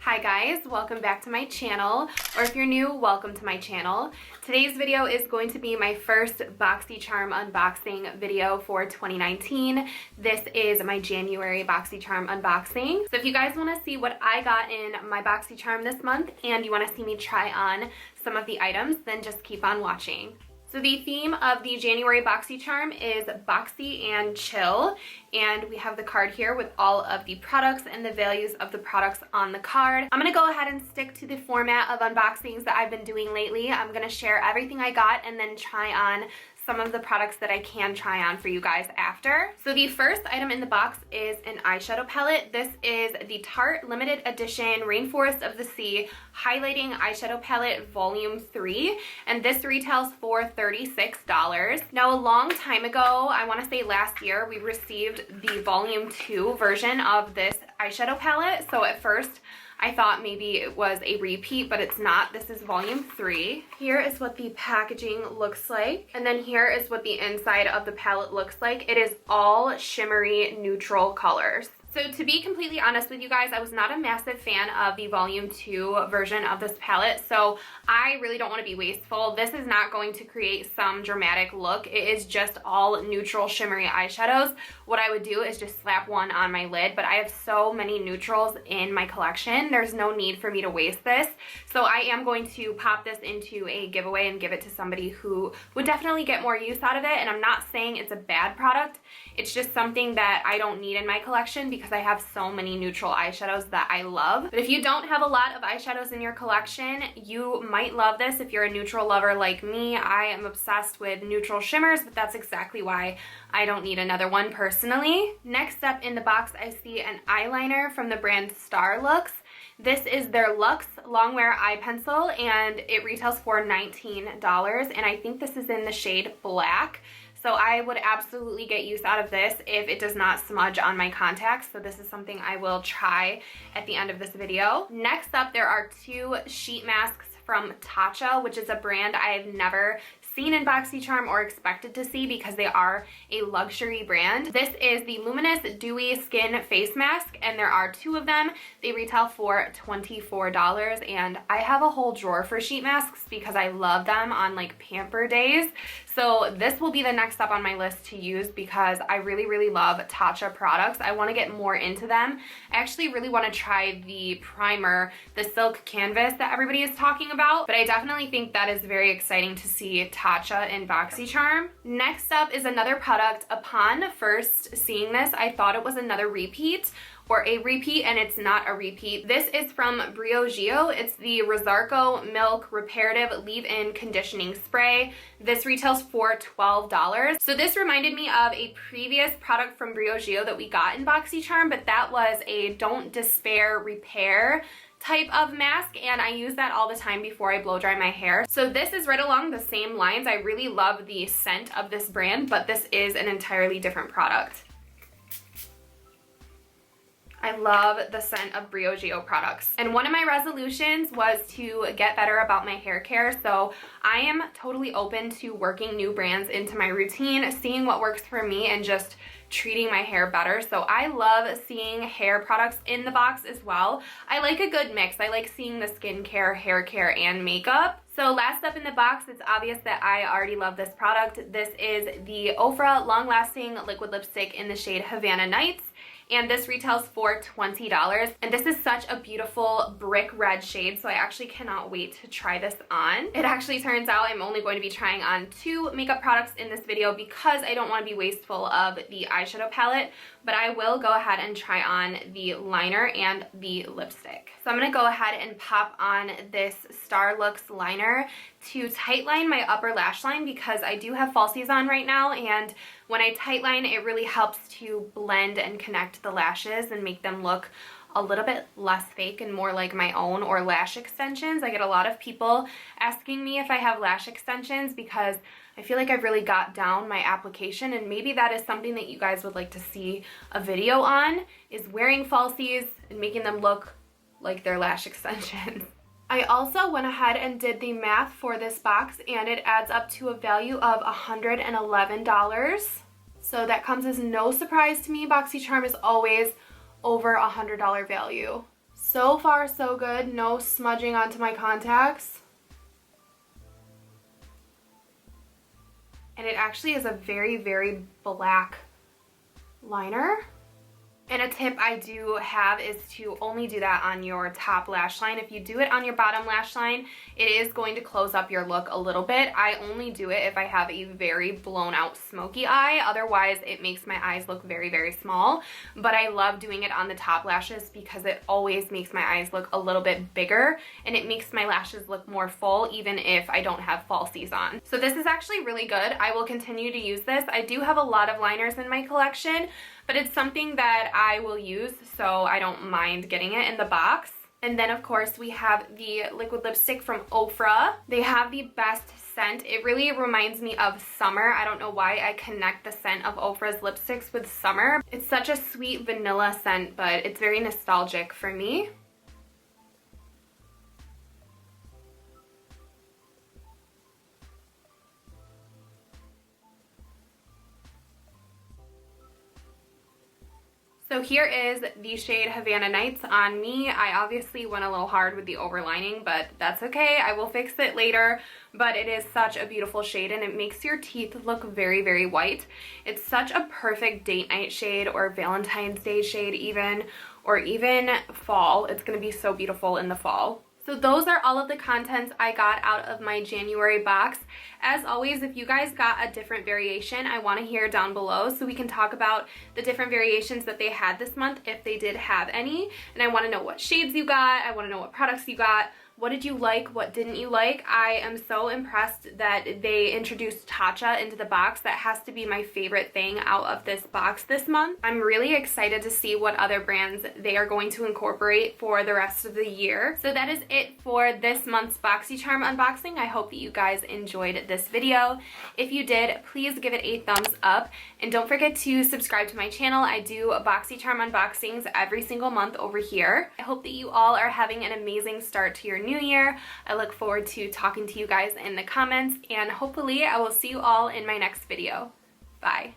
Hi guys, welcome back to my channel, or if you're new, welcome to my channel. Today's video is going to be my first Boxycharm unboxing video for 2019. This is my January Boxycharm unboxing. So if you guys want to see what I got in my Boxycharm this month and you want to see me try on some of the items, then just keep on watching. So the theme of the January Boxycharm is boxy and chill, and we have the card here with all of the products and the values of the products on the card. I'm gonna go ahead and stick to the format of unboxings that I've been doing lately. I'm gonna share everything I got and then try on some of the products that I can try on for you guys after. So the first item in the box is an eyeshadow palette. This is the Tarte limited edition Rainforest of the Sea highlighting eyeshadow palette volume 3, and this retails for $36. Now a long time ago, I want to say last year, we received the volume 2 version of this eyeshadow palette. So at first I thought maybe it was a repeat, but it's not. This is volume 3. Here is what the packaging looks like. And then here is what the inside of the palette looks like. It is all shimmery neutral colors. So to be completely honest with you guys, I was not a massive fan of the volume 2 version of this palette, so I really don't want to be wasteful. This is not going to create some dramatic look. It is just all neutral shimmery eyeshadows. What I would do is just slap one on my lid, but I have so many neutrals in my collection, there's no need for me to waste this. So I am going to pop this into a giveaway and give it to somebody who would definitely get more use out of it. And I'm not saying it's a bad product, it's just something that I don't need in my collection because I have so many neutral eyeshadows that I love. But if you don't have a lot of eyeshadows in your collection, you might love this if you're a neutral lover like me. I am obsessed with neutral shimmers, but that's exactly why I don't need another one personally. Next up in the box, I see an eyeliner from the brand Starlooks. This is their Luxe Longwear Eye Pencil, and it retails for $19, and I think this is in the shade Black. So I would absolutely get use out of this if it does not smudge on my contacts. So this is something I will try at the end of this video. Next up, there are two sheet masks from Tatcha, which is a brand I've never seen in Boxycharm or expected to see because they are a luxury brand. This is the Luminous Dewy Skin Face Mask, and there are two of them. They retail for $24, and I have a whole drawer for sheet masks because I love them on like pamper days. So this will be the next up on my list to use because I really love Tatcha products. I want to get more into them. I actually really want to try the primer, the silk canvas that everybody is talking about, but I definitely think that is very exciting to see Tatcha in Boxycharm. Next up is another product. Upon first seeing this, I thought it was another repeat or a repeat, and it's not a repeat. This is from Briogeo. It's the Rosarco Milk Reparative Leave-In Conditioning Spray. This retails for $12. So this reminded me of a previous product from Briogeo that we got in Boxycharm, but that was a Don't Despair Repair type of mask, and I use that all the time before I blow dry my hair. So this is right along the same lines. I really love the scent of this brand, but this is an entirely different product. I love the scent of Briogeo products. And one of my resolutions was to get better about my hair care, so I am totally open to working new brands into my routine, seeing what works for me, and just treating my hair better. So I love seeing hair products in the box as well. I like a good mix. I like seeing the skincare, hair care, and makeup. So last up in the box, it's obvious that I already love this product. This is the OFRA Long Lasting Liquid Lipstick in the shade Havana Nights, and this retails for $20. And this is such a beautiful brick red shade, so I actually cannot wait to try this on. It actually turns out I'm only going to be trying on 2 makeup products in this video because I don't want to be wasteful of the eyeshadow palette, but I will go ahead and try on the liner and the lipstick. So I'm going to go ahead and pop on this Starlooks liner to tightline my upper lash line because I do have falsies on right now, and when I tightline, it really helps to blend and connect the lashes and make them look a little bit less fake and more like my own, or lash extensions. I get a lot of people asking me if I have lash extensions because I feel like I've really got down my application, and maybe that is something that you guys would like to see a video on, is wearing falsies and making them look like their lash extensions. I also went ahead and did the math for this box, and it adds up to a value of $111. So that comes as no surprise to me. Boxycharm is always over $100 value. So far, so good. No smudging onto my contacts. And it actually is a very, very black liner. And a tip I do have is to only do that on your top lash line. If you do it on your bottom lash line, it is going to close up your look a little bit. I only do it if I have a very blown out smoky eye. Otherwise, it makes my eyes look very, very small. But I love doing it on the top lashes because it always makes my eyes look a little bit bigger, and it makes my lashes look more full even if I don't have falsies on. So this is actually really good. I will continue to use this. I do have a lot of liners in my collection, but it's something that I will use, so I don't mind getting it in the box. And then of course we have the liquid lipstick from OFRA. They have the best scent. It really reminds me of summer. I don't know why I connect the scent of OFRA's lipsticks with summer. It's such a sweet vanilla scent, but it's very nostalgic for me. So here is the shade Havana Nights on me. I obviously went a little hard with the overlining, but that's okay. I will fix it later, but it is such a beautiful shade and it makes your teeth look very, very white. It's such a perfect date night shade or Valentine's Day shade even, or even fall. It's gonna be so beautiful in the fall. So those are all of the contents I got out of my January box. As always, if you guys got a different variation, I want to hear down below so we can talk about the different variations that they had this month, if they did have any. And I want to know what shades you got. I want to know what products you got. What did you like? What didn't you like? I am so impressed that they introduced Tatcha into the box. That has to be my favorite thing out of this box this month. I'm really excited to see what other brands they are going to incorporate for the rest of the year. So that is it for this month's Boxycharm unboxing. I hope that you guys enjoyed this video. If you did, please give it a thumbs up. And don't forget to subscribe to my channel. I do Boxycharm unboxings every single month over here. I hope that you all are having an amazing start to your new year. I look forward to talking to you guys in the comments, and hopefully I will see you all in my next video. Bye.